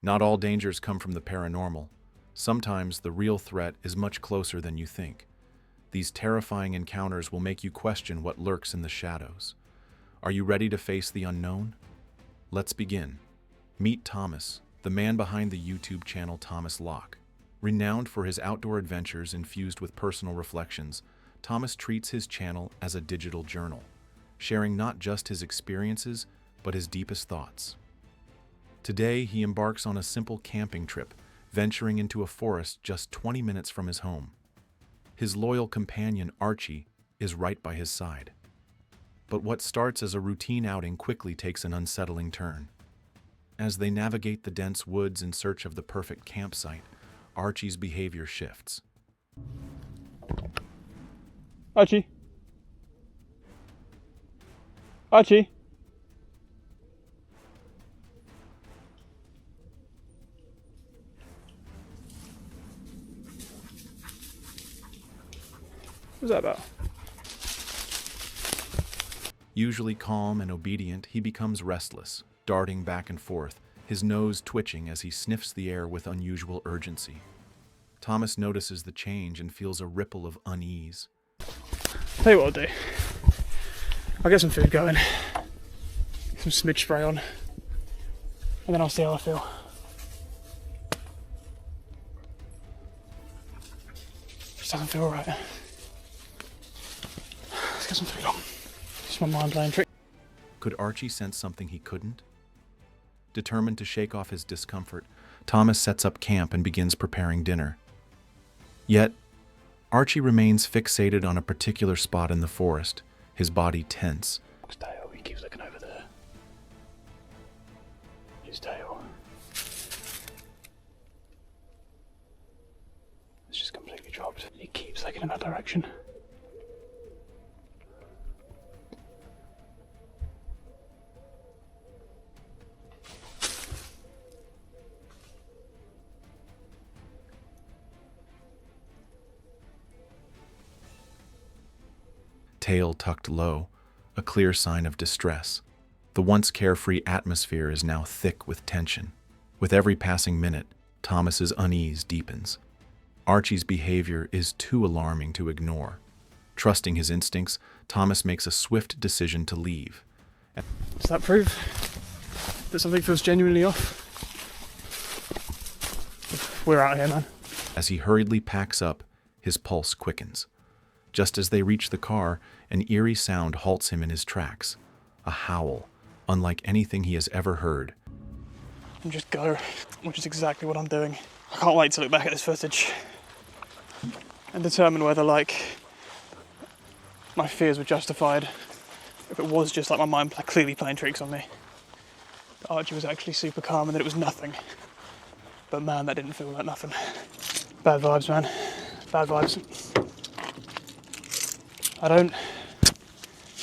Not all dangers come from the paranormal. Sometimes the real threat is much closer than you think. These terrifying encounters will make you question what lurks in the shadows. Are you ready to face the unknown? Let's begin. Meet Thomas, the man behind the YouTube channel Thomas Locke. Renowned for his outdoor adventures infused with personal reflections, Thomas treats his channel as a digital journal, sharing not just his experiences, but his deepest thoughts. Today, he embarks on a simple camping trip, venturing into a forest just 20 minutes from his home. His loyal companion, Archie, is right by his side. But what starts as a routine outing quickly takes an unsettling turn. As they navigate the dense woods in search of the perfect campsite, Archie's behavior shifts. Archie? Archie? What's that about? Usually calm and obedient, he becomes restless, darting back and forth, his nose twitching as he sniffs the air with unusual urgency. Thomas notices the change and feels a ripple of unease. Tell you what I'll do. I'll get some food going, get some smidge spray on, and then I'll see how I feel. Just doesn't feel right. Let's get some food on. Just my mind playing trick. Could Archie sense something he couldn't? Determined to shake off his discomfort, Thomas sets up camp and begins preparing dinner. Yet, Archie remains fixated on a particular spot in the forest, his body tense. His tail, he keeps looking over there. His tail. It's just completely dropped. He keeps looking in that direction. Tail tucked low, a clear sign of distress. The once carefree atmosphere is now thick with tension. With every passing minute, Thomas's unease deepens. Archie's behavior is too alarming to ignore. Trusting his instincts, Thomas makes a swift decision to leave. Does that prove that something feels genuinely off? We're out here, man. As he hurriedly packs up, his pulse quickens. Just as they reach the car, an eerie sound halts him in his tracks. A howl, unlike anything he has ever heard. And just go, which is exactly what I'm doing. I can't wait to look back at this footage and determine whether, my fears were justified. If it was just my mind clearly playing tricks on me. That Archie was actually super calm and that it was nothing. But man, that didn't feel like nothing. Bad vibes, man. Bad vibes. I don't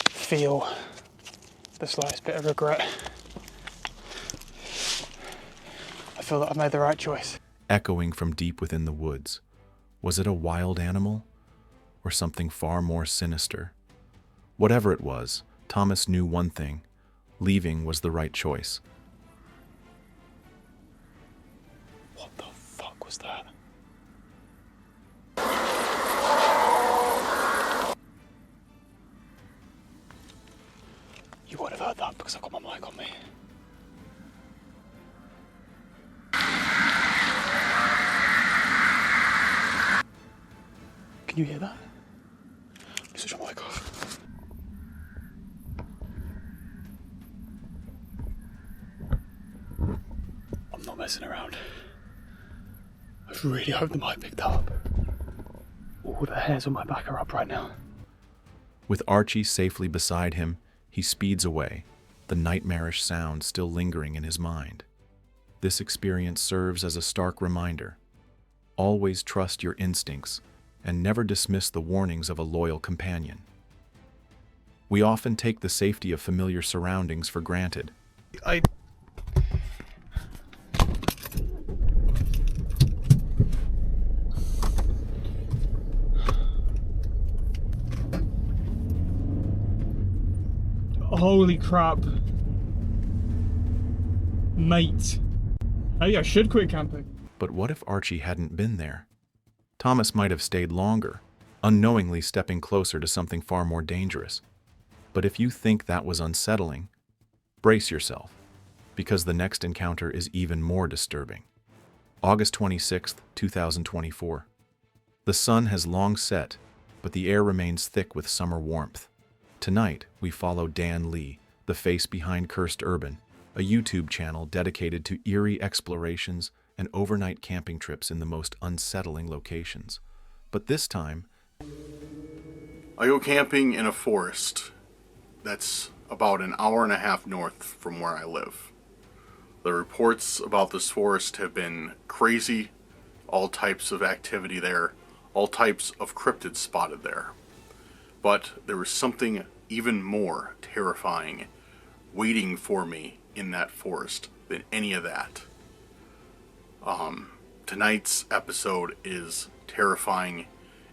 feel the slightest bit of regret. I feel that I've made the right choice. Echoing from deep within the woods. Was it a wild animal? Or something far more sinister? Whatever it was, Thomas knew one thing. Leaving was the right choice. What the fuck was that? You won't have heard that because I've got my mic on me. Can you hear that? Switch my mic off. I'm not messing around. I really hope the mic picked up. All the hairs on my back are up right now. With Archie safely beside him, he speeds away, the nightmarish sound still lingering in his mind. This experience serves as a stark reminder. Always trust your instincts and never dismiss the warnings of a loyal companion. We often take the safety of familiar surroundings for granted. Holy crap. Mate. Maybe I should quit camping. But what if Archie hadn't been there? Thomas might have stayed longer, unknowingly stepping closer to something far more dangerous. But if you think that was unsettling, brace yourself, because the next encounter is even more disturbing. August 26th, 2024. The sun has long set, but the air remains thick with summer warmth. Tonight, we follow Dan Lee, the face behind Cursed Urban, a YouTube channel dedicated to eerie explorations and overnight camping trips in the most unsettling locations. But this time, I go camping in a forest that's about an hour and a half north from where I live. The reports about this forest have been crazy, all types of activity there, all types of cryptids spotted there. But there was something even more terrifying waiting for me in that forest than any of that. Tonight's episode is terrifying,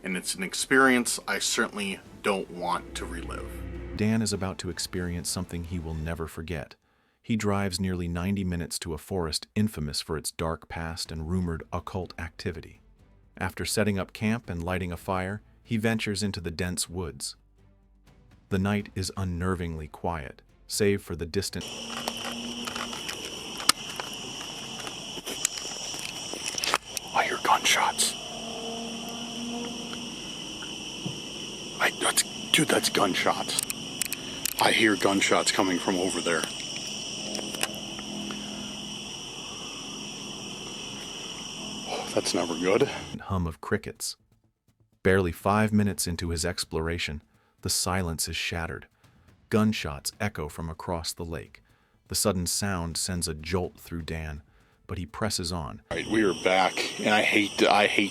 and it's an experience I certainly don't want to relive. Dan is about to experience something he will never forget. He drives nearly 90 minutes to a forest infamous for its dark past and rumored occult activity. After setting up camp and lighting a fire, he ventures into the dense woods. The night is unnervingly quiet, save for the distant I hear gunshots. That's gunshots. I hear gunshots coming from over there. Oh, that's never good. hum of crickets. Barely 5 minutes into his exploration, the silence is shattered. Gunshots echo from across the lake. The sudden sound sends a jolt through Dan, but he presses on. All right, we are back, and I hate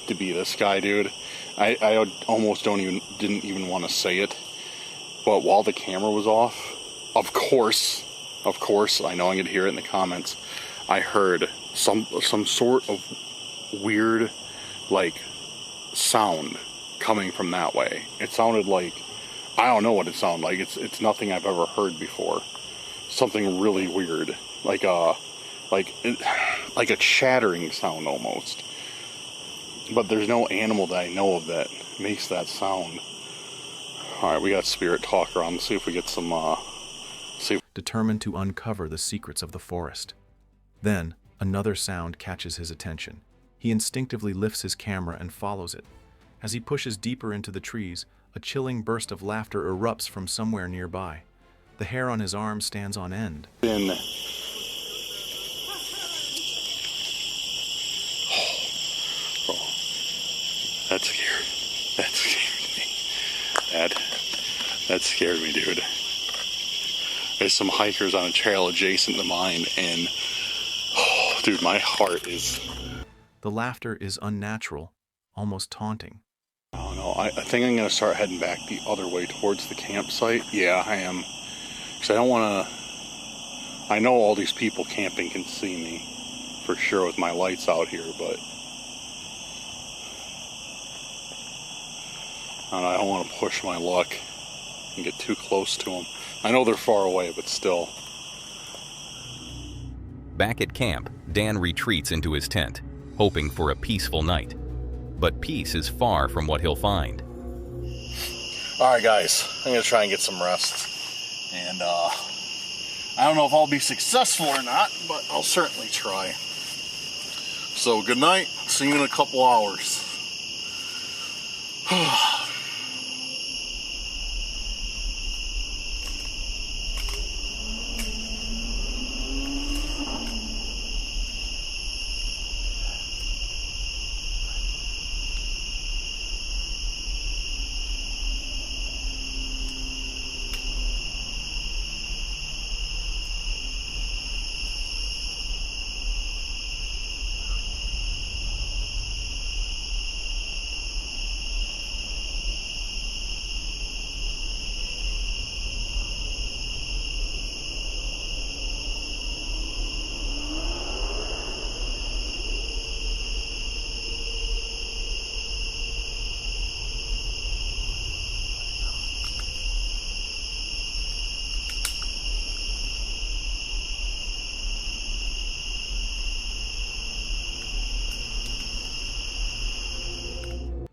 to be this guy, dude. I almost didn't even want to say it, but while the camera was off, of course, I know I'm gonna hear it in the comments. I heard some sort of weird, like, sound coming from that way. It sounded like, I don't know what it sounded like. It's nothing I've ever heard before. Something really weird, like a chattering sound almost. But there's no animal that I know of that makes that sound. All right, we got Spirit Talker on. Let's see if we get some. Determined to uncover the secrets of the forest. Then, another sound catches his attention. He instinctively lifts his camera and follows it. As he pushes deeper into the trees, a chilling burst of laughter erupts from somewhere nearby. The hair on his arm stands on end. That scared me, dude. There's some hikers on a trail adjacent to mine, and dude, my heart is... The laughter is unnatural, almost taunting. I don't know. I think I'm going to start heading back the other way towards the campsite. Yeah, I am. Because I don't want to... I know all these people camping can see me, for sure, with my lights out here, but... I don't want to push my luck and get too close to them. I know they're far away, but still. Back at camp, Dan retreats into his tent, hoping for a peaceful night. But peace is far from what he'll find. Alright guys, I'm going to try and get some rest. And I don't know if I'll be successful or not, but I'll certainly try. So good night, see you in a couple hours.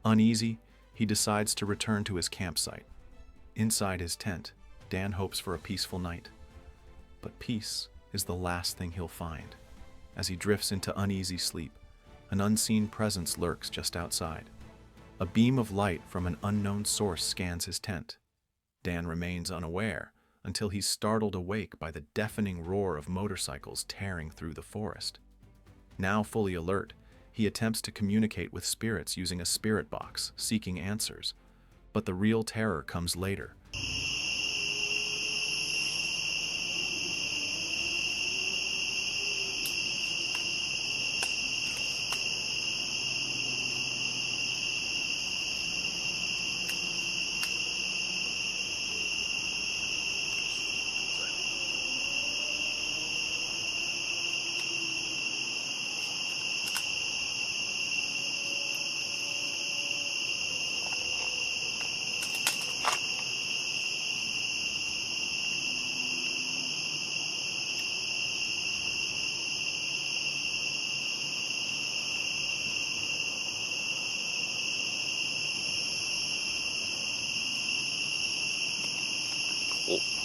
Uneasy, he decides to return to his campsite. Inside his tent, Dan hopes for a peaceful night. But peace is the last thing he'll find. As he drifts into uneasy sleep, an unseen presence lurks just outside. A beam of light from an unknown source scans his tent. Dan remains unaware until he's startled awake by the deafening roar of motorcycles tearing through the forest. Now fully alert, he attempts to communicate with spirits using a spirit box, seeking answers. But the real terror comes later.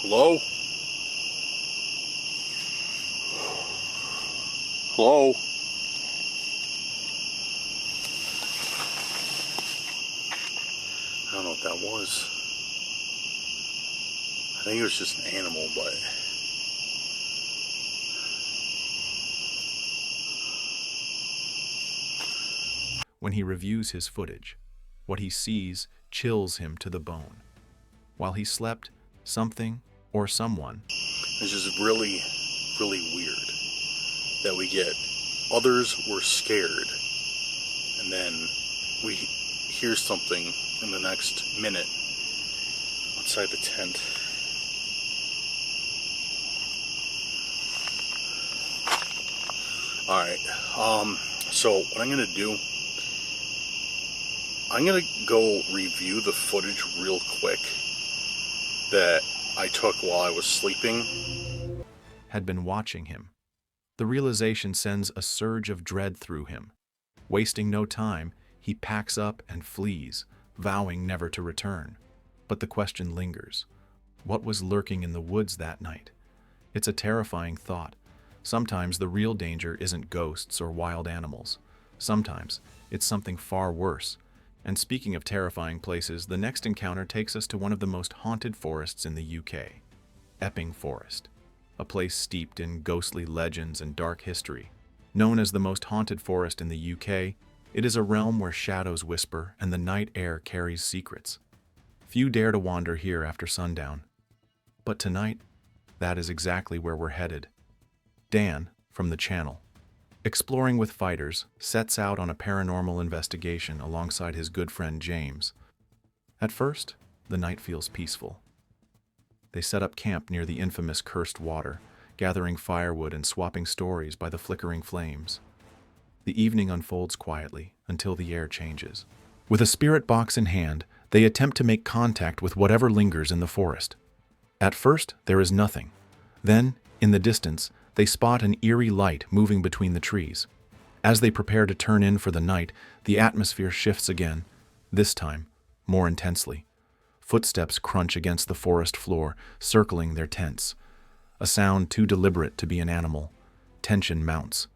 Hello? Hello? I don't know what that was. I think it was just an animal, but... When he reviews his footage, what he sees chills him to the bone. While he slept, something or someone. It's just really, really weird that we get others were scared, and then we hear something in the next minute outside the tent. Alright, so what I'm gonna do, I'm gonna go review the footage real quick that I took while I was sleeping. Had been watching him. The realization sends a surge of dread through him. Wasting no time, he packs up and flees, vowing never to return. But the question lingers. What was lurking in the woods that night? It's a terrifying thought. Sometimes the real danger isn't ghosts or wild animals. Sometimes it's something far worse. And speaking of terrifying places, the next encounter takes us to one of the most haunted forests in the UK, Epping Forest, a place steeped in ghostly legends and dark history. Known as the most haunted forest in the UK, it is a realm where shadows whisper and the night air carries secrets. Few dare to wander here after sundown. But tonight, that is exactly where we're headed. Dan, from the channel, Exploring with Fighters, sets out on a paranormal investigation alongside his good friend James. At first, the night feels peaceful. They set up camp near the infamous Cursed Water, gathering firewood and swapping stories by the flickering flames. The evening unfolds quietly until the air changes. With a spirit box in hand, they attempt to make contact with whatever lingers in the forest. At first, there is nothing. Then, in the distance, they spot an eerie light moving between the trees. As they prepare to turn in for the night, the atmosphere shifts again, this time more intensely. Footsteps crunch against the forest floor, circling their tents. A sound too deliberate to be an animal. Tension mounts.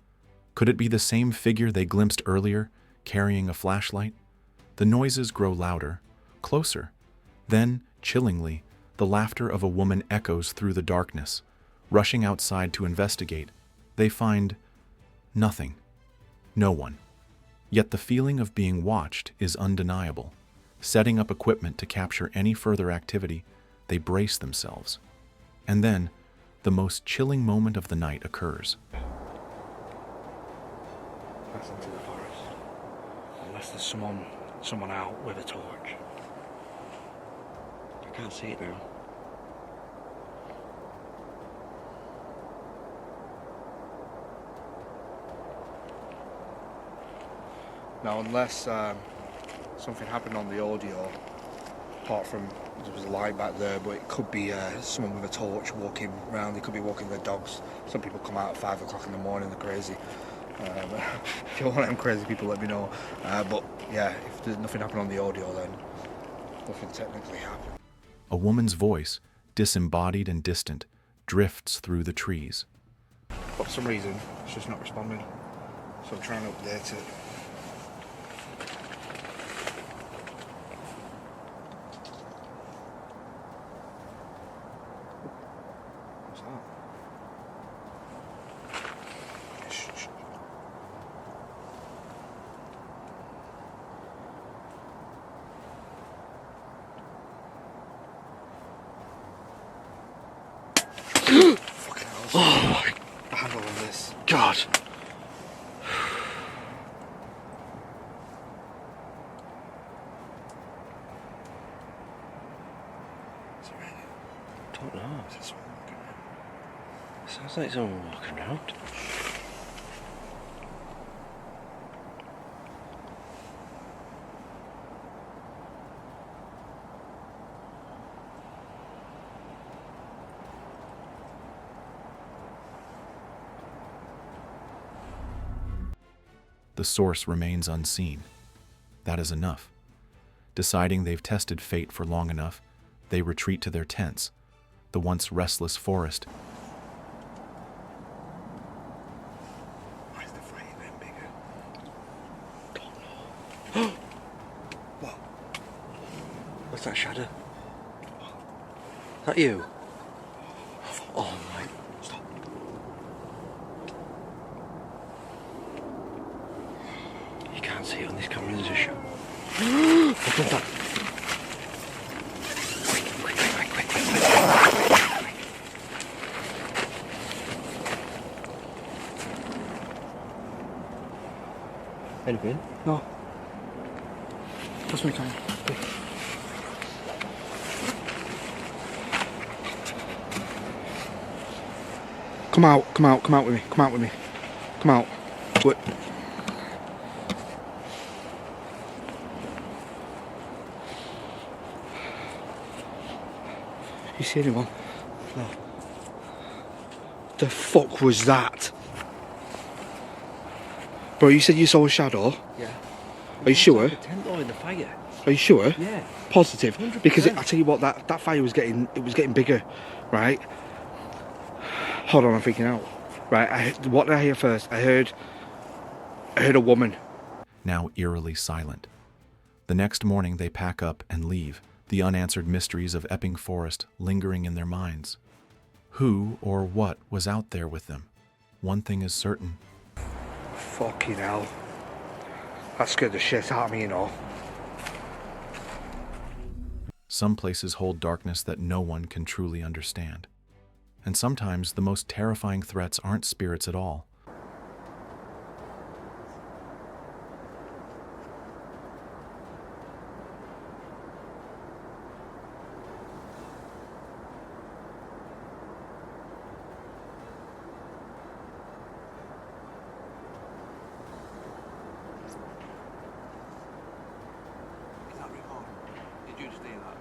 Could it be the same figure they glimpsed earlier, carrying a flashlight? The noises grow louder, closer. Then, chillingly, the laughter of a woman echoes through the darkness. Rushing outside to investigate, they find nothing. No one. Yet the feeling of being watched is undeniable. Setting up equipment to capture any further activity, they brace themselves. And then, the most chilling moment of the night occurs. That's into the forest. Unless there's someone out with a torch. I can't see it now. Now, unless something happened on the audio, apart from there was a light back there, but it could be someone with a torch walking around. They could be walking their dogs. Some people come out at 5 o'clock in the morning, they're crazy. If you're one of them crazy people, let me know. But yeah, if there's nothing happened on the audio, then nothing technically happened. A woman's voice, disembodied and distant, drifts through the trees. But for some reason, it's just not responding. So I'm trying to update it. What's that? Shh. Fucking hell. Oh my handle on this. God. Is it raining? Don't know. Is it someone walking around? Sounds like someone walking around. The source remains unseen. That is enough. Deciding they've tested fate for long enough, they retreat to their tents, the once restless forest. Why is the fire getting bigger? Don't know. What? What's that shadow? Is that you? Oh my. Stop. You can't see it on this camera, there's a show. What was that? Quick. Anything? No. Pass me time. Come out with me. Come out. What? You see anyone? No. The fuck was that? Bro, you said you saw a shadow? Yeah. Are you sure? The tent though in the fire. Are you sure? Yeah. Positive? 100%. Because I tell you what, that fire was getting bigger, right? Hold on, I'm freaking out. Right, what did I hear first? I heard a woman. Now eerily silent. The next morning they pack up and leave, the unanswered mysteries of Epping Forest lingering in their minds. Who or what was out there with them? One thing is certain. Fucking hell. That scared the shit out of me, you know. Some places hold darkness that no one can truly understand. And sometimes the most terrifying threats aren't spirits at all. Is that recording? Did you just hear that?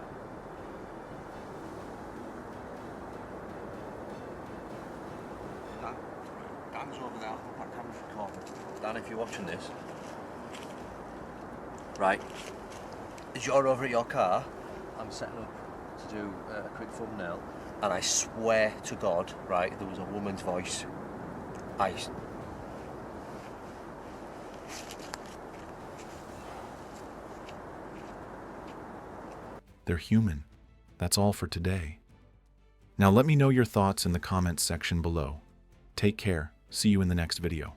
Dan's over there. I hope that camera's recording. Dan, if you're watching this, right, as you're over at your car, I'm setting up to do a quick thumbnail, and I swear to God, right, there was a woman's voice. They're human. That's all for today. Now let me know your thoughts in the comments section below. Take care. See you in the next video.